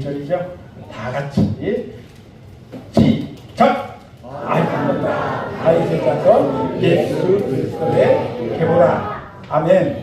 절이죠. 다 같이 시작. 아이 세자서 예수 그리스도의 계보라. 아멘.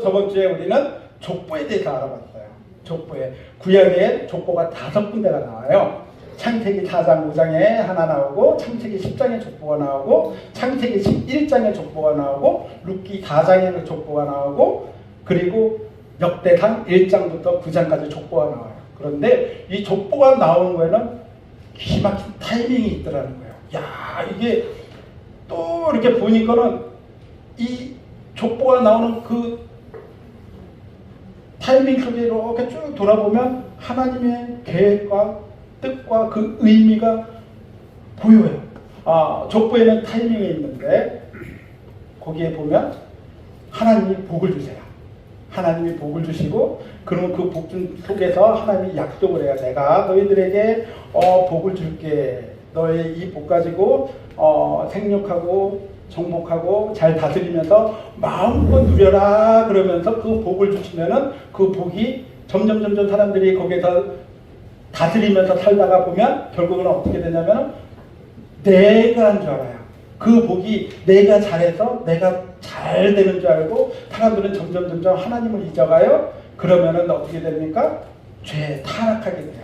저번 주에 우리는 족보에 대해서 알아봤어요. 족보에 구약에 족보가 5군데가 나와요. 창세기 4장 5장에 하나 나오고, 창세기 10장에 족보가 나오고, 창세기 11장에 족보가 나오고, 룻기 4장에 족보가 나오고, 그리고 역대상 1장부터 9장까지 족보가 나와요. 그런데 이 족보가 나오는 거에는 기막힌 타이밍이 있더라는 거예요. 야, 이게 또 이렇게 보니까는 이 족보가 나오는 그 타이밍 속에 이렇게 쭉 돌아보면 하나님의 계획과 뜻과 그 의미가 보여요. 족보에는 타이밍이 있는데 거기에 보면 하나님이 복을 주세요. 하나님이 복을 주시고, 그러면 그 복 속에서 하나님이 약속을 해요. 내가 너희들에게 복을 줄게. 너의 이 복 가지고 생육하고 정복하고 잘 다스리면서 마음껏 누려라. 그러면서 그 복을 주시면은 그 복이 점점 사람들이 거기서 다스리면서 살다가 보면 결국은 어떻게 되냐면 내가 한 줄 알아요. 그 복이 내가 잘해서 내가 잘 되는 줄 알고 사람들은 점점 하나님을 잊어가요. 그러면은 어떻게 됩니까? 죄에 타락하게 돼요.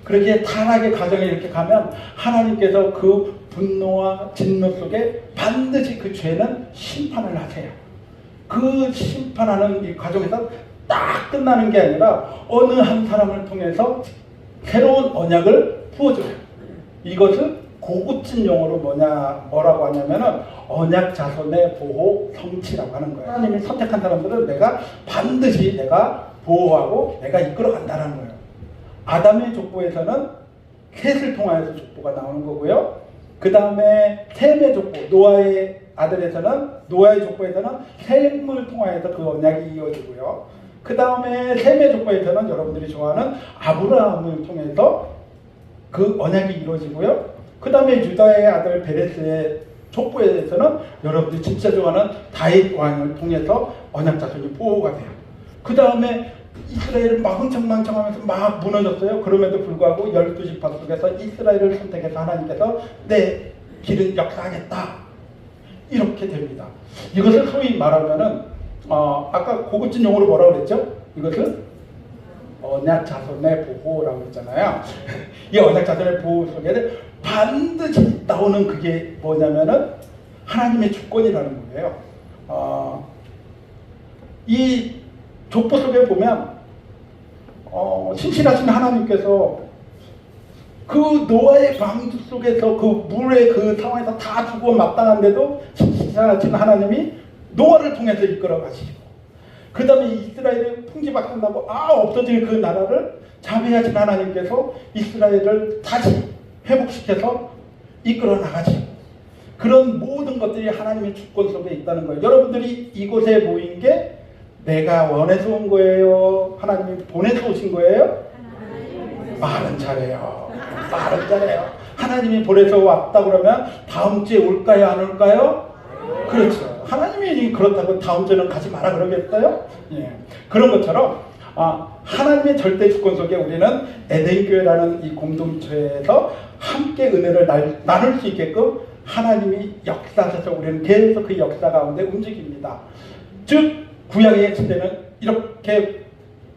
그렇게 타락의 과정에 이렇게 가면 하나님께서 그 분노와 진노 속에 반드시 그 죄는 심판을 하세요. 그 심판하는 이 과정에서 딱 끝나는 게 아니라 어느 한 사람을 통해서 새로운 언약을 부어줘요. 이것을 고급진 용어로 뭐라고 하냐면은 언약 자손의 보호 성취라고 하는 거예요. 하나님이 선택한 사람들은 반드시 내가 보호하고 내가 이끌어 간다는 거예요. 아담의 족보에서는 셋을 통하여서 족보가 나오는 거고요. 그 다음에 셈의 족보, 노아의 족보에서는 셈을 통하여서 그 언약이 이어지고요. 그 다음에 셈의 족보에서는 여러분들이 좋아하는 아브라함을 통해서 그 언약이 이루어지고요. 그 다음에 유다의 아들 베레스의 족보에 대해서는 여러분들이 진짜 좋아하는 다윗 왕을 통해서 언약 자손이 보호가 돼요. 그 다음에 이스라엘을 막 흥청망청하면서 막 무너졌어요. 그럼에도 불구하고 12지파 속에서 이스라엘을 선택해서 하나님께서 내 길은 역사하겠다. 이렇게 됩니다. 이것을 소위 말하면은 아까 고급진 용어로 뭐라고 그랬죠? 이것을 언약 자손의 보호라고 했잖아요. 이 언약 자손의 보호 속에는 반드시 나오는 그게 뭐냐면은 하나님의 주권이라는 거예요. 이 족보 속에 보면 신실하신 하나님께서 그 노아의 방주 속에서 그 물의 그 상황에서 다 죽어 마땅한데도 신실하신 하나님이 노아를 통해서 이끌어 가시고, 그 다음에 이스라엘이 풍지박산나고 없어질 그 나라를 자비하신 하나님께서 이스라엘을 다시 회복시켜서 이끌어 나가시고, 그런 모든 것들이 하나님의 주권 속에 있다는 거예요. 여러분들이 이곳에 모인 게 내가 원해서 온 거예요? 하나님이 보내서 오신 거예요? 말은 잘해요. 하나님이 보내서 왔다 그러면 다음 주에 올까요? 안 올까요? 그렇죠. 하나님이 그렇다고 다음 주에는 가지 마라 그러겠어요? 예. 그런 것처럼 하나님의 절대 주권 속에 우리는 에덴교회라는 이 공동체에서 함께 은혜를 나눌 수 있게끔 하나님이 역사하셔서 우리는 계속 그 역사 가운데 움직입니다. 즉 구약의 시대는 이렇게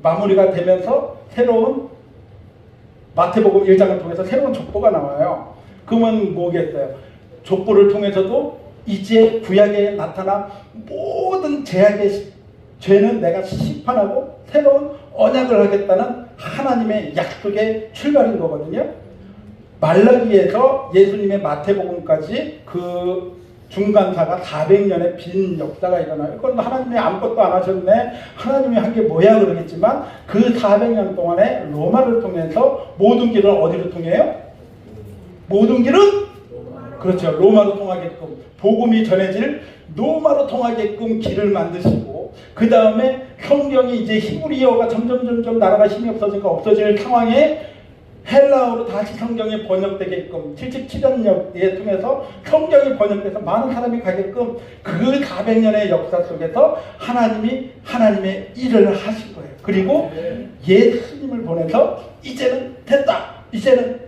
마무리가 되면서 새로운 마태복음 1장을 통해서 새로운 족보가 나와요. 그러면 뭐겠어요? 족보를 통해서도 이제 구약에 나타난 모든 죄악의 죄는 내가 심판하고 새로운 언약을 하겠다는 하나님의 약속의 출발인 거거든요. 말라기에서 예수님의 마태복음까지 그 중간사가 400년의 빈 역사가 일어나요. 그건 하나님이 아무것도 안 하셨네, 하나님이 한 게 뭐야 그러겠지만, 그 400년 동안에 로마를 통해서 모든 길은 어디로 통해요? 모든 길은? 그렇죠. 로마로 통하게끔, 복음이 전해질 로마로 통하게끔 길을 만드시고, 그 다음에 성경이 이제 히브리어가 점점 나라가 힘이 없어지니까 없어질 상황에 헬라어로 다시 성경이 번역되게끔 77년에 통해서 성경이 번역돼서 많은 사람이 가게끔 그 400년의 역사 속에서 하나님이 하나님의 일을 하신 거예요. 그리고 예수님을 보내서 이제는 됐다. 이제는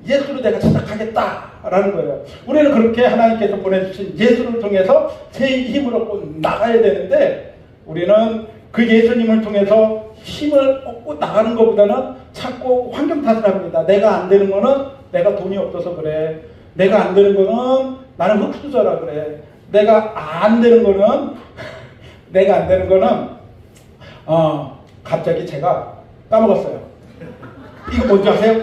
예수로 내가 시작하겠다라는 거예요. 우리는 그렇게 하나님께서 보내주신 예수를 통해서 새 힘을 얻고 나가야 되는데 우리는 그 예수님을 통해서 힘을 얻고 나가는 것보다는 자꾸 환경 탓을 합니다. 내가 안 되는 거는 내가 돈이 없어서 그래. 내가 안 되는 거는 나는 흙수저라 그래. 내가 안 되는 거는 갑자기 제가 까먹었어요. 이거 뭔지 아세요?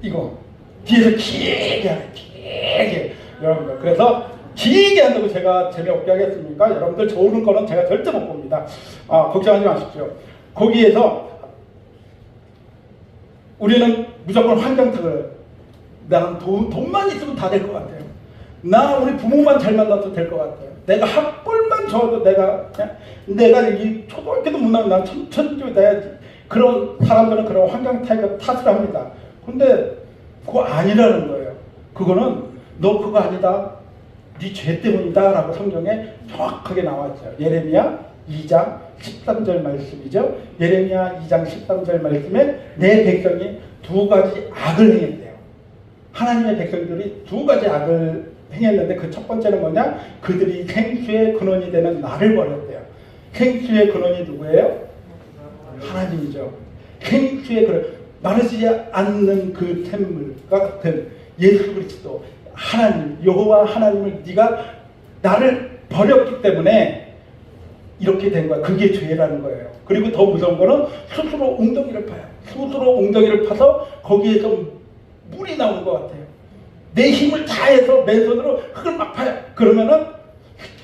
이거 뒤에서 길게 하네. 길게. 여러분들 그래서 길게 한다고 제가 재미없게 하겠습니까? 여러분들 좋은 거는 제가 절대 못 봅니다. 걱정하지 마십시오. 거기에서 우리는 무조건 환경탁을 나는 돈만 있으면 다 될 것 같아요. 나 우리 부모만 잘 만나도 될 것 같아요. 내가 학벌만 좋아도 내가 이 초등학교도 못 나면 난 천주교 돼야지. 그런 사람들은 그런 환경 탓을 합니다. 근데 그거 아니라는 거예요. 그거는 너 그거 아니다. 네 죄 때문이다 라고 성경에 정확하게 나왔죠. 예레미야 2장 13절 말씀이죠. 예레미야 2장 13절 말씀에 내 백성이 두 가지 악을 행했대요. 하나님의 백성들이 두 가지 악을 행했는데 그 첫 번째는 뭐냐? 그들이 생수의 근원이 되는 나를 버렸대요. 생수의 근원이 누구예요? 하나님이죠. 생수의 근원, 마르지 않는 그 샘물과 같은 예수 그리스도 하나님, 여호와 하나님을 네가 나를 버렸기 때문에 이렇게 된 거야. 그게 죄라는 거예요. 그리고 더 무서운 거는 스스로 웅덩이를 파요. 스스로 웅덩이를 파서 거기에서 물이 나오는 것 같아요. 내 힘을 다해서 맨손으로 흙을 막 파요. 그러면은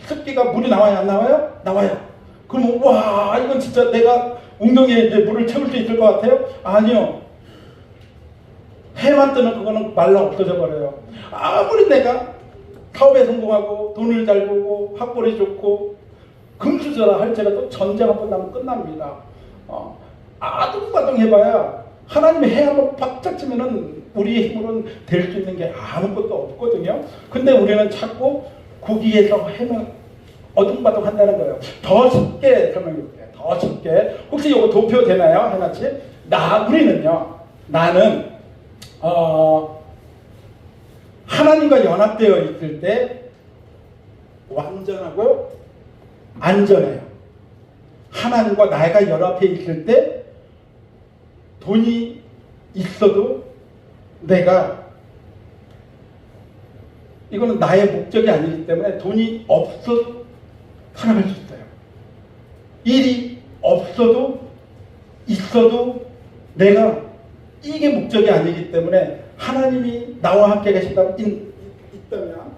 습기가 물이 나와요? 안 나와요? 나와요. 그러면 와 이건 진짜 내가 웅덩이에 이제 물을 채울 수 있을 것 같아요? 아니요. 해만 뜨면 그거는 말라 없어져 버려요. 아무리 내가 사업에 성공하고 돈을 잘 벌고 학벌이 좋고 금수저라 할지라도 전쟁 한번 나면 끝납니다. 아둥바둥 해봐야 하나님의 해 한번 바짝 치면은 우리의 힘으로는 될 수 있는 게 아무것도 없거든요. 근데 우리는 자꾸 거기에서 해면 어둠바둥 한다는 거예요. 더 쉽게 설명해볼게요. 더 쉽게. 혹시 이거 도표 되나요? 하나씩? 우리는요. 나는 하나님과 연합되어 있을 때 완전하고 안전해요. 하나님과 나가 연합해 있을 때 돈이 있어도 내가 이거는 나의 목적이 아니기 때문에 돈이 없어도 살아갈 수 있어요. 일이 없어도 있어도 내가 이게 목적이 아니기 때문에 하나님이 나와 함께 계신다면 있다면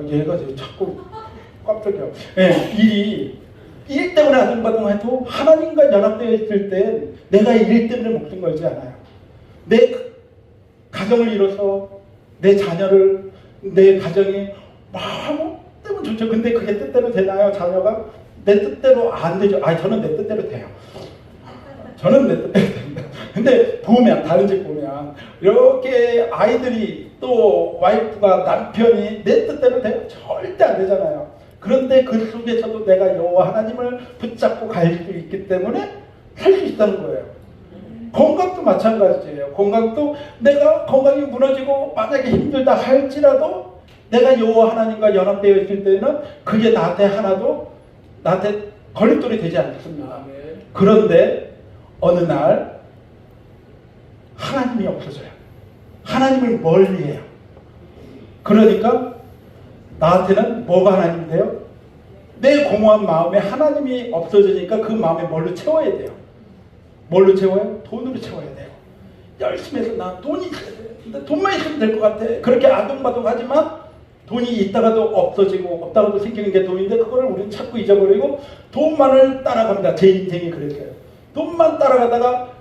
얘가 자꾸 깜짝이야. 일 때문에 아둥바둥해도 하나님과 연합되어 있을 때 내가 일 때문에 목숨 걸지 않아요. 내 가정을 이뤄서 내 자녀를 내 가정이 아무 때문에 좋죠. 근데 그게 뜻대로 되나요? 자녀가 내 뜻대로 안 되죠. 저는 내 뜻대로 돼요. 저는 내 뜻대로 됩니다. 근데 보면 다른 집 보면 이렇게 아이들이 또 와이프가 남편이 내 뜻대로 돼요? 절대 안 되잖아요. 그런데 그 속에서도 내가 여호와 하나님을 붙잡고 갈 수 있기 때문에 살 수 있다는 거예요. 건강도 마찬가지예요. 건강도 내가 건강이 무너지고 만약에 힘들다 할지라도 내가 여호와 하나님과 연합되어 있을 때는 그게 나한테 걸림돌이 되지 않습니다. 그런데 어느 날 하나님이 없어져요. 하나님을 멀리해요. 그러니까 나한테는 뭐가 하나님이 돼요? 내 공허한 마음에 하나님이 없어지니까 그 마음에 뭘로 채워야 돼요? 뭘로 채워요? 돈으로 채워야 돼요. 열심히 해서 나 돈이 있어야 돼요. 근데 돈만 있으면 될 것 같아. 그렇게 아둥바둥하지만 돈이 있다가도 없어지고 없다가도 생기는 게 돈인데 그거를 우리는 자꾸 잊어버리고 돈만을 따라갑니다. 제 인생이 그랬어요. 돈만 따라가다가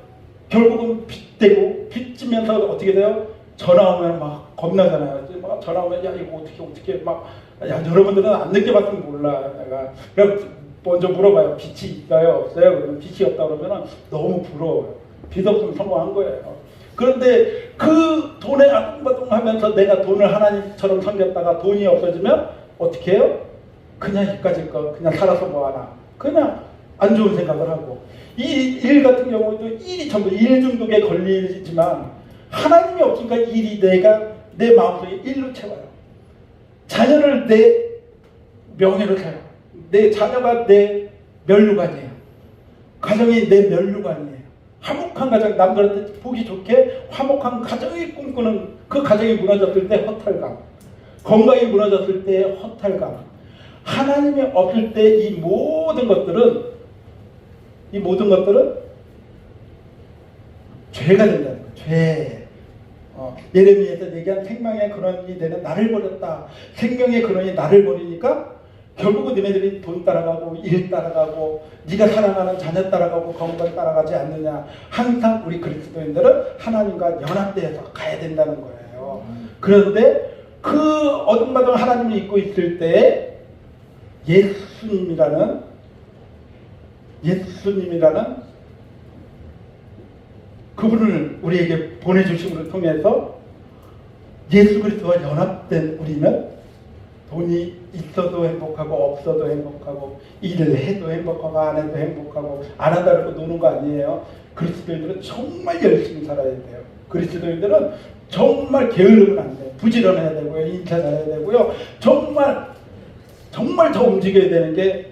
결국은 빚대고 빚지면서 어떻게 돼요? 전화 오면 막 겁나잖아요. 막 전화 오면 야 이거 어떻게 막 여러분들은 안 느껴봤으면 몰라. 내가 먼저 물어봐요. 빚이 있어요? 없어요? 그러면 빚이 없다 그러면 너무 부러워요. 빚 없으면 성공한 거예요. 그런데 그 돈에 아둥바둥하면서 내가 돈을 하나님처럼 섬겼다가 돈이 없어지면 어떻게 해요? 그냥 이까짓 거 그냥 살아서 뭐하나 그냥 안 좋은 생각을 하고 이 일 같은 경우도 일이 전부 일 중독에 걸리지만 하나님이 없으니까 일이 내 마음속에 일로 채워요. 자녀를 내 명예로 세요. 내 자녀가 내 면류관이에요. 가정이 내 면류관이에요. 화목한 가정, 남들한테 보기 좋게 화목한 가정이 꿈꾸는 그 가정이 무너졌을 때 허탈감, 건강이 무너졌을 때 허탈감, 하나님이 없을 때 이 모든 것들은 죄가 된다는 거예요. 죄. 예레미야에서 얘기한 생명의 근원이 되는 나를 버렸다. 생명의 근원이 나를 버리니까 결국은 너네들이 돈 따라가고 일 따라가고 네가 사랑하는 자녀 따라가고 건강 따라가지 않느냐. 항상 우리 그리스도인들은 하나님과 연합되어서 가야 된다는 거예요. 그런데 그 어둠바둥 하나님을 잊고 있을 때 예수님이라는 그분을 우리에게 보내주심을 통해서 예수 그리스도와 연합된 우리는 돈이 있어도 행복하고 없어도 행복하고 일을 해도 행복하고 안 해도 행복하고 안 하다고 노는 거 아니에요. 그리스도인들은 정말 열심히 살아야 돼요. 그리스도인들은 정말 게으르면 안 돼요. 부지런해야 되고요. 인차해야 되고요. 정말 더 움직여야 되는 게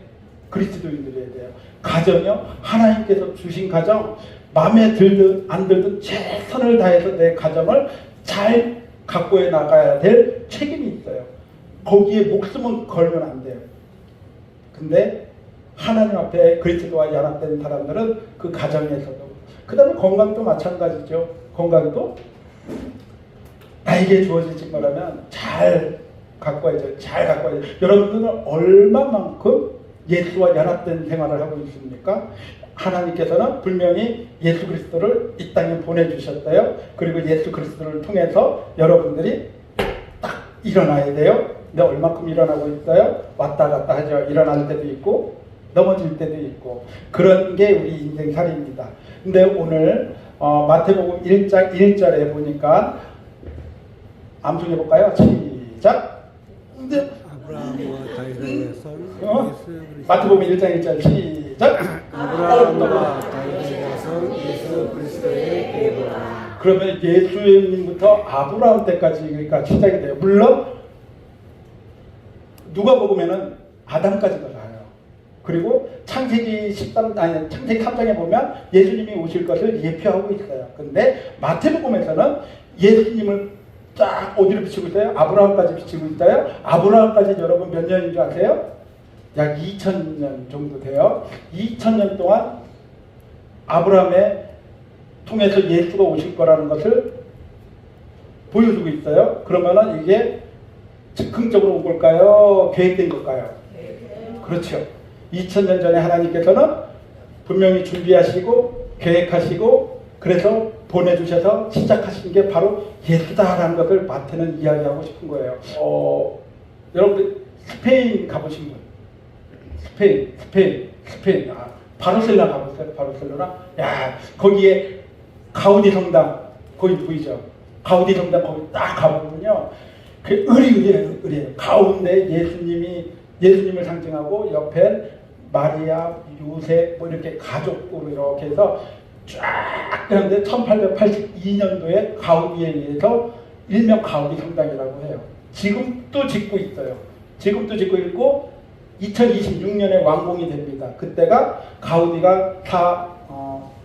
그리스도인들이어야 돼요. 가정이요. 하나님께서 주신 가정 마음에 들든 안 들든 최선을 다해서 내 가정을 잘 갖고 나가야 될 책임이 있어요. 거기에 목숨은 걸면 안 돼요. 근데 하나님 앞에 그리스도와 연합된 사람들은 그 가정에서도 그 다음에 건강도 마찬가지죠. 건강도 나에게 주어진 거라면 잘 갖고 와야죠. 잘 갖고 와야죠. 여러분들은 얼마만큼 예수와 연합된 생활을 하고 있습니까? 하나님께서는 분명히 예수 그리스도를 이 땅에 보내주셨어요. 그리고 예수 그리스도를 통해서 여러분들이 딱 일어나야 돼요. 근데 얼마큼 일어나고 있어요? 왔다 갔다 하죠. 일어날 때도 있고 넘어질 때도 있고 그런 게 우리 인생살이입니다. 근데 오늘 마태복음 1장 1절에 보니까 암송해 볼까요? 시작! 아브라함과 다윗의 son 마태복음 1장 1절 시작! 아브라함과 다윗의 son 예수 그리스도의 계보라. 그러면 예수님부터 아브라함 때까지 그러니까 시작이 돼요. 물론 누가복음에는 아담까지가 나와요. 그리고 창세기 3장에 보면 예수님이 오실 것을 예표하고 있어요. 근데 마태복음에서는 예수님을 쫙 어디로 비치고 있어요? 아브라함까지 비치고 있어요. 아브라함까지 여러분 몇 년인 줄 아세요? 약 2000년 정도 돼요. 2000년 동안 아브라함에 통해서 예수가 오실 거라는 것을 보여주고 있어요. 그러면은 이게 즉흥적으로 온 걸까요? 계획된 걸까요? 그렇죠. 2000년 전에 하나님께서는 분명히 준비하시고 계획하시고 그래서 보내주셔서 시작하신 게 바로 예수다라는 것을 마태는 이야기하고 싶은 거예요. 여러분들 스페인 가보신 분? 스페인. 바르셀로나 가보세요. 바르셀로나. 야, 거기에 가우디 성당 거기 보이죠? 가우디 성당 거기 딱 가보면요. 그 의리예요. 가운데 예수님을 상징하고 옆에 마리아, 요셉 뭐 이렇게 가족으로 이렇게 해서 쫙 그런데 1882년도에 가우디에 의해서 일명 가우디 성당이라고 해요. 지금도 짓고 있어요. 지금도 짓고 있고 2026년에 완공이 됩니다. 그때가 가우디가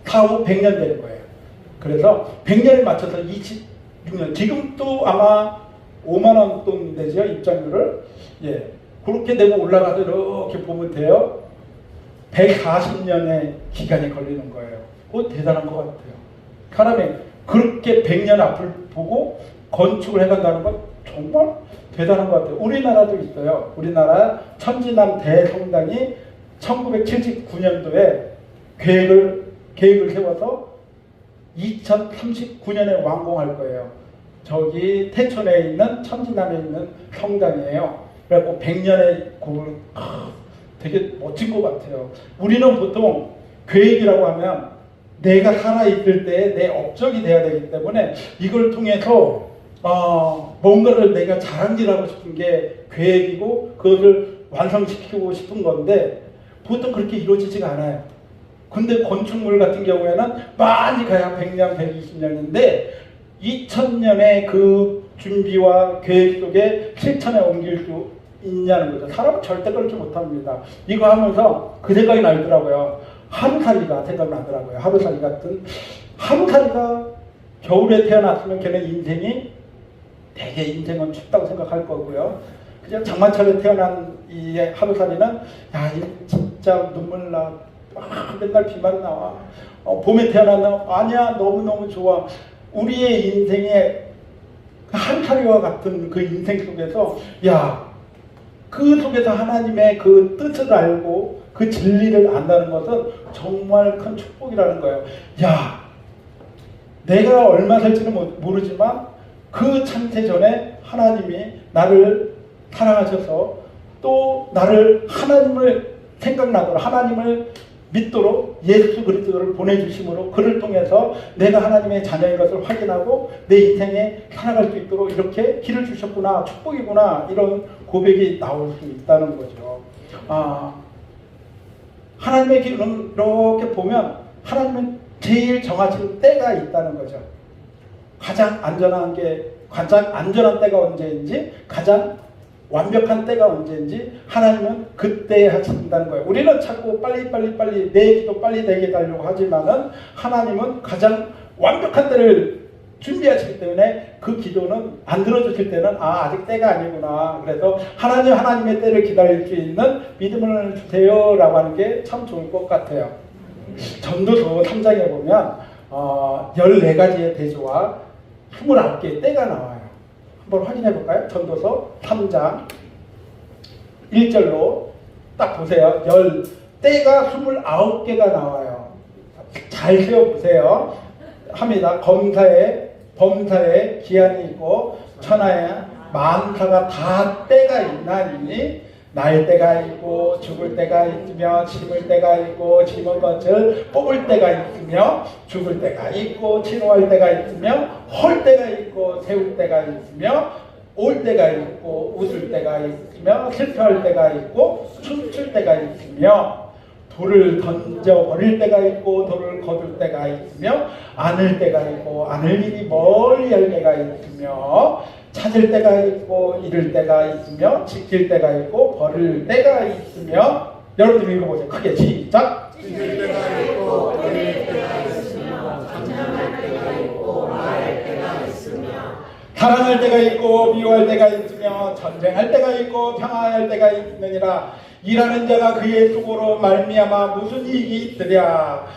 사후 100년 될 거예요. 그래서 100년에 맞춰서 26년 지금도 아마 5만 원 돈 되죠. 입장료를. 예. 그렇게 되고 올라가서 이렇게 보면 돼요. 140년의 기간이 걸리는 거예요. 그거 대단한 것 같아요. 사람이 그렇게 100년 앞을 보고 건축을 해간다는 건 정말 대단한 것 같아요. 우리나라도 있어요. 우리나라 천지남 대성당이 1979년도에 계획을 세워서 2039년에 완공할 거예요. 저기 태촌에 있는 천지남에 있는 성당이에요. 그래갖고 100년의 되게 멋진 것 같아요. 우리는 보통 계획이라고 하면 내가 살아있을 때 내 업적이 돼야 되기 때문에 이걸 통해서 뭔가를 내가 자랑질하고 싶은 게 계획이고 그것을 완성시키고 싶은 건데 보통 그렇게 이루어지지가 않아요. 근데 건축물 같은 경우에는 많이 가야 100년, 120년인데 2000년의 그 준비와 계획 속에 실천에 옮길 수 있냐는 거죠. 사람은 절대 그렇게 못합니다. 이거 하면서 그 생각이 나더라고요. 하루살이가 생각나더라고요. 하루살이 같은. 하루살이가 겨울에 태어났으면 걔는 인생이 되게 인생은 춥다고 생각할 거고요. 그냥 장마철에 태어난 이 하루살이는 야, 이 진짜 눈물 나. 맨날 비만 나와. 봄에 태어나면 아니야, 너무너무 좋아. 우리의 인생에 하루살이와 같은 그 인생 속에서 야, 그 속에서 하나님의 그 뜻을 알고 그 진리를 안다는 것은 정말 큰 축복이라는 거예요. 야, 내가 얼마 살지는 모르지만 그 창세 전에 하나님이 나를 사랑하셔서 또 나를 하나님을 생각나도록 하나님을 믿도록 예수 그리스도를 보내주심으로 그를 통해서 내가 하나님의 자녀인 것을 확인하고 내 인생에 살아갈 수 있도록 이렇게 길을 주셨구나, 축복이구나, 이런 고백이 나올 수 있다는 거죠. 하나님의 길은 이렇게 보면 하나님은 제일 정하신 때가 있다는 거죠. 가장 안전한 때가 언제인지, 가장 완벽한 때가 언제인지 하나님은 그때 하신다는 거예요. 우리는 자꾸 빨리 내 기도 빨리 되게 하려고 하지만은 하나님은 가장 완벽한 때를 준비하시기 때문에 그 기도는 안 들어주실 때는 아직 때가 아니구나. 그래서 하나님의 때를 기다릴 수 있는 믿음을 주세요 라고 하는 게 참 좋을 것 같아요. 전도서 3장에 보면 14가지의 대조와 29개의 때가 나와요. 한번 확인해 볼까요? 전도서 3장 1절로 딱 보세요. 때가 29개가 나와요. 잘 세워보세요. 합니다. 범사에 기한이 있고 천하에 만사가 다 때가 있나니 날 때가 있고 죽을 때가 있으며 심을 때가 있고 심은 것을 뽑을 때가 있으며 죽을 때가 있고 치료할 때가 있으며 헐 때가 있고 세울 때가 있으며 올 때가 있고 웃을 때가 있으며 슬퍼할 때가 있고 춤출 때가 있으며 돌을 던져버릴 때가 있고 돌을 거둘 때가 있으며 안을 때가 있고 안을 일이 멀리 할 때가 있으며 찾을 때가 있고 잃을 때가 있으며 지킬 때가 있고 버릴 때가 있으며 여러분들 읽어보세요. 크게 시작. 지킬 때가 있고 버릴 때가 있으며 감당할 때가 있고 말할 때가 있으며 사랑할 때가 있고 미워할 때가 있으며 전쟁할 때가 있고 평화할 때가 있느니라. 일하는 자가 그의 수고로 말미암아 무슨 이익이 있으랴.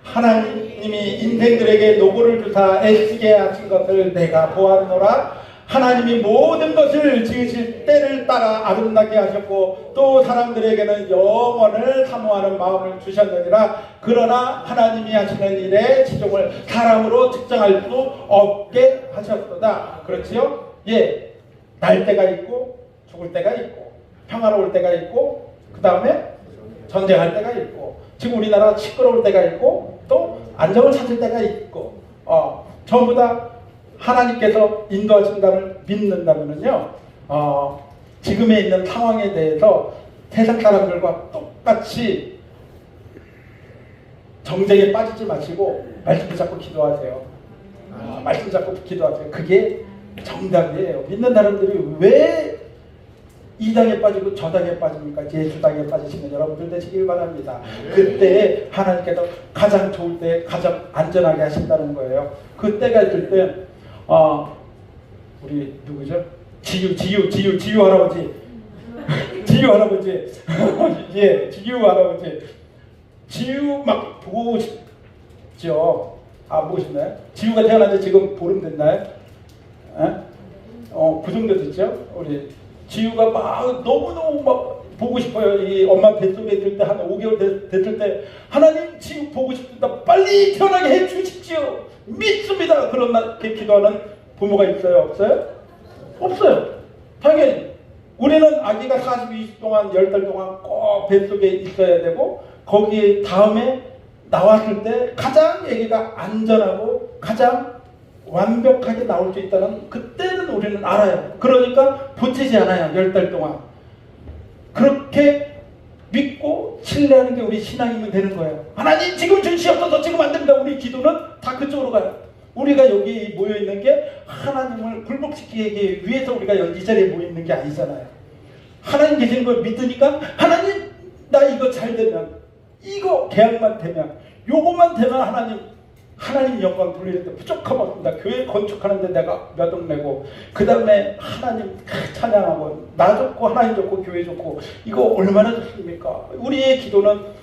하나님이 인생들에게 노고를 주사 애쓰게 하신 것을 내가 보았노라. 하나님이 모든 것을 지으실 때를 따라 아름답게 하셨고 또 사람들에게는 영원을 사모하는 마음을 주셨느니라. 그러나 하나님이 하시는 일의 지종을 사람으로 측정할 수 없게 하셨도다. 그렇지요? 예, 날 때가 있고 죽을 때가 있고 평화로울 때가 있고 그 다음에 전쟁할 때가 있고 지금 우리나라 시끄러울 때가 있고 또 안정을 찾을 때가 있고 전부 다 하나님께서 인도하신다를 믿는다면요, 지금에 있는 상황에 대해서 세상 사람들과 똑같이 정쟁에 빠지지 마시고 말씀 잡고 기도하세요. 말씀 잡고 기도하세요. 그게 정답이에요. 믿는 사람들이 왜 이 당에 빠지고 저 당에 빠집니까? 예수 당에 빠지시는 여러분들 되시길 바랍니다. 그때 하나님께서 가장 좋을 때 가장 안전하게 하신다는 거예요. 그때가 있을 때 우리 누구죠? 지유 할아버지. 지유 할아버지. 예, 지유 할아버지. 지유 막 보고 싶죠? 보고 싶나요? 지유가 태어난 지 지금 보름 됐나요? 그 정도 됐죠? 우리 지유가 막 너무너무 막 보고 싶어요. 이 엄마 뱃속에 있을 때 한 5개월 됐을 때 하나님 지유 보고 싶다. 빨리 태어나게 해 주십시오. 믿습니다. 그런 날께 기도하는 부모가 있어요? 없어요? 없어요. 당연히 우리는 아기가 42일 동안 10달 동안 꼭 뱃속에 있어야 되고 거기에 다음에 나왔을 때 가장 얘기가 안전하고 가장 완벽하게 나올 수 있다는 그때는 우리는 알아요. 그러니까 보채지 않아요. 10달 동안. 그렇게 믿고 신뢰하는 게 우리 신앙이면 되는 거예요. 하나님 지금 주시옵소서. 지금 안 됩니다. 우리 기도는 다 그쪽으로 가요. 우리가 여기 모여 있는 게 하나님을 굴복시키기 위해서 우리가 이 자리에 모여 있는 게 아니잖아요. 하나님 계시는 걸 믿으니까 하나님 나 이거 잘 되면 이거 계약만 되면 요거만 되면 하나님 영광 돌리는데 부족함 없습니다. 교회 건축하는데 내가 몇 억 내고 그 다음에 하나님 찬양하고 나 좋고 하나님 좋고 교회 좋고 이거 얼마나 좋습니까? 우리의 기도는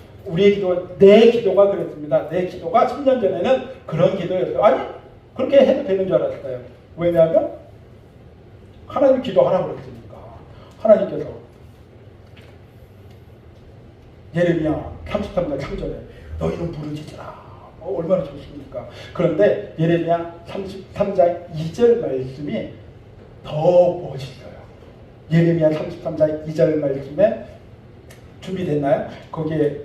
내 기도가 그랬습니다. 내 기도가 10년 전에는 그런 기도였어요. 아니 그렇게 해도 되는 줄 알았어요. 왜냐하면 하나님 기도하라고 그랬으니까. 하나님께서 예레미야 33장 3절에 너희는 부르짖으라. 얼마나 좋습니까? 그런데 예레미야 33장 2절 말씀이 더 멋있어요. 예레미야 33장 2절 말씀에 준비됐나요? 거기에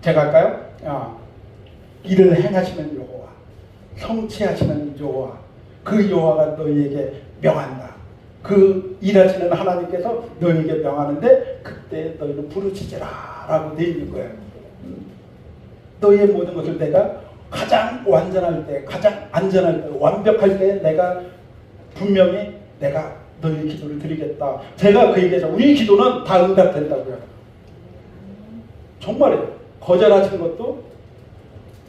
제가 할까요? 이를 행하시는 여호와, 성취하시는 여호와, 그 여호와가 너희에게 명한다. 그 일하시는 하나님께서 너희에게 명하는데 그때 너희는 부르짖으라 라고 되어 있는 거예요. 너희의 모든 것을 내가 가장 완전할 때, 가장 안전할 때, 완벽할 때 내가 분명히 내가 너희의 기도를 드리겠다. 제가 그 얘기해서 우리 기도는 다 응답된다고요. 정말이에요. 거절하시는 것도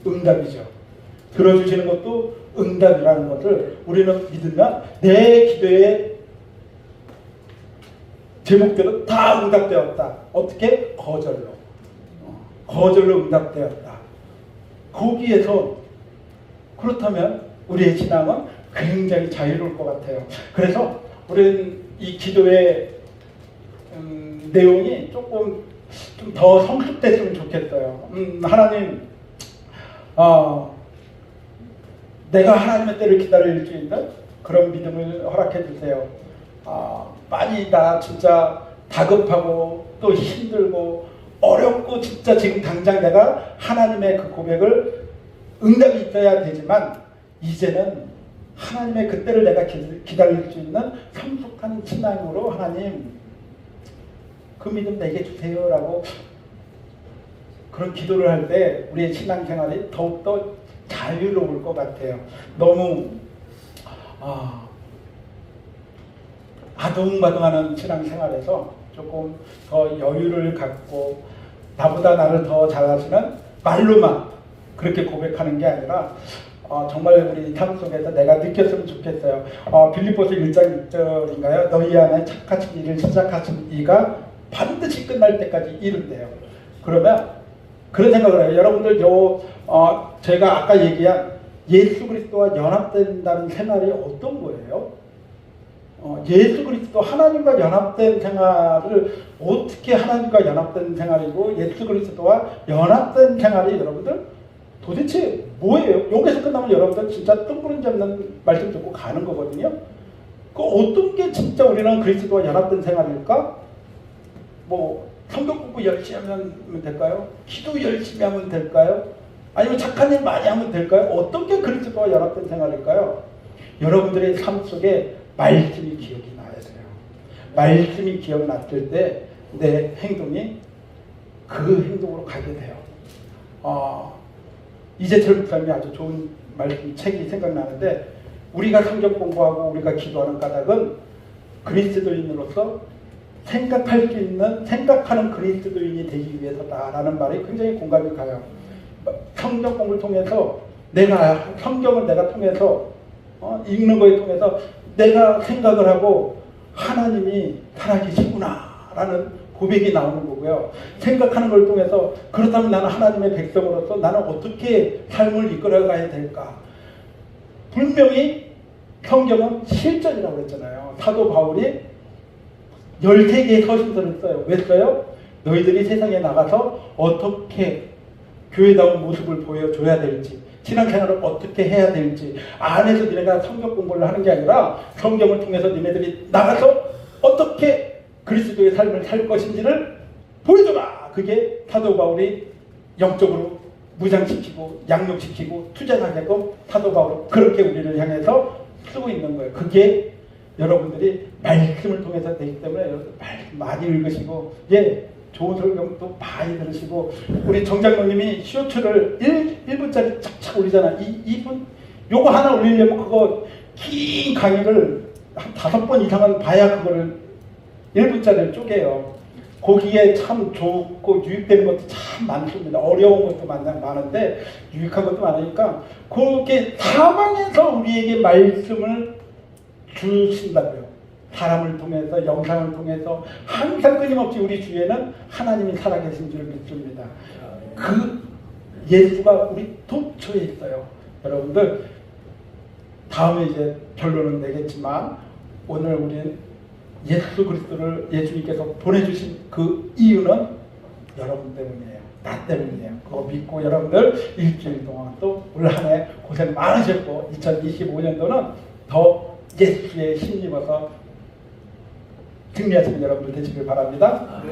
응답이죠. 들어주시는 것도 응답이라는 것을 우리는 믿으면 내 기도의 제목들은 다 응답되었다. 어떻게? 거절로. 거절로 응답되었다. 거기에서 그렇다면 우리의 신앙은 굉장히 자유로울 것 같아요. 그래서 우리는 이 기도의 내용이 조금 좀 더 성숙됐으면 좋겠어요. 하나님, 내가 하나님의 때를 기다릴 수 있는 그런 믿음을 허락해 주세요. 많이 나 진짜 다급하고 또 힘들고 어렵고 진짜 지금 당장 내가 하나님의 그 고백을 응답이 있어야 되지만 이제는 하나님의 그때를 내가 기다릴 수 있는 성숙한 신앙으로 하나님 그 믿음 내게 주세요 라고 그런 기도를 할 때 우리의 신앙생활이 더욱더 자유로울 것 같아요. 너무 아둥바둥하는 신앙생활에서 조금 더 여유를 갖고 나보다 나를 더 잘하시는 말로만 그렇게 고백하는 게 아니라 정말 우리 삶 속에서 내가 느꼈으면 좋겠어요. 빌립보서 1장 6절인가요? 너희 안에 착하신 일을 시작하신 이가 반드시 끝날 때까지 이룬대요. 그러면 그런 생각을 해요. 여러분들 제가 아까 얘기한 예수 그리스도와 연합된다는 생활이 어떤 거예요? 예수 그리스도 하나님과 연합된 생활을 어떻게 하나님과 연합된 생활이고 예수 그리스도와 연합된 생활이 여러분들 도대체 뭐예요? 여기서 끝나면 여러분들 진짜 뜬구름 잡는 말씀 듣고 가는 거거든요. 그 어떤 게 진짜 우리는 그리스도와 연합된 생활일까? 뭐 성경 공부 열심히 하면 될까요? 기도 열심히 하면 될까요? 아니면 착한 일 많이 하면 될까요? 어떤 게 그리스도와 연합된 생활일까요? 여러분들의 삶 속에 말씀이 기억이 나야 돼요. 말씀이 기억났을 때 내 행동이 그 행동으로 가게 돼요. 이재철 목사님이 아주 좋은 말씀 책이 생각나는데 우리가 성경 공부하고 우리가 기도하는 까닭은 그리스도인으로서 생각하는 그리스도인이 되기 위해서다라는 말이 굉장히 공감이 가요. 성경 공부를 통해서 성경을 내가 통해서 읽는 거에 통해서 내가 생각을 하고 하나님이 살아계시구나 라는 고백이 나오는 거고요. 생각하는 걸 통해서 그렇다면 나는 하나님의 백성으로서 나는 어떻게 삶을 이끌어가야 될까? 분명히 성경은 실전이라고 했잖아요. 사도 바울이 13개의 서신서를 써요. 왜 써요? 너희들이 세상에 나가서 어떻게 교회다운 모습을 보여줘야 될지, 신앙생활을 어떻게 해야 될지, 안에서 니네가 성경 공부를 하는 게 아니라 성경을 통해서 니네들이 나가서 어떻게 그리스도의 삶을 살 것인지를 보여줘라. 그게 사도 바울이 영적으로 무장시키고 양육시키고 투쟁하게끔 사도 바울은 그렇게 우리를 향해서 쓰고 있는 거예요. 그게 여러분들이 말씀을 통해서 되기 때문에 여러분들 말씀 많이 읽으시고 좋은 설교도 많이 들으시고 우리 정장로님이 쇼츠를 1분짜리 착착 올리잖아. 2분 요거 하나 올리려면 그거 긴 강의를 한 5번 이상은 봐야 그거를 1분짜리를 쪼개요. 거기에 참 좋고 유익되는 것도 참 많습니다. 어려운 것도 많은데 유익한 것도 많으니까 그렇게 사방에서 우리에게 말씀을 주신다고요. 사람을 통해서 영상을 통해서 항상 끊임없이 우리 주위에는 하나님이 살아계신 줄 믿습니다. 그 예수가 우리 도처에 있어요. 여러분들 다음에 이제 결론은 내겠지만 오늘 우리는 예수 그리스도를 예수님께서 보내주신 그 이유는 여러분 때문이에요. 나 때문이에요. 그거 믿고 여러분들 일주일 동안 또 올 한 해 고생 많으셨고 2025년도는 더 예수에 힘입어서 승리하시는 여러분들 되시길 바랍니다.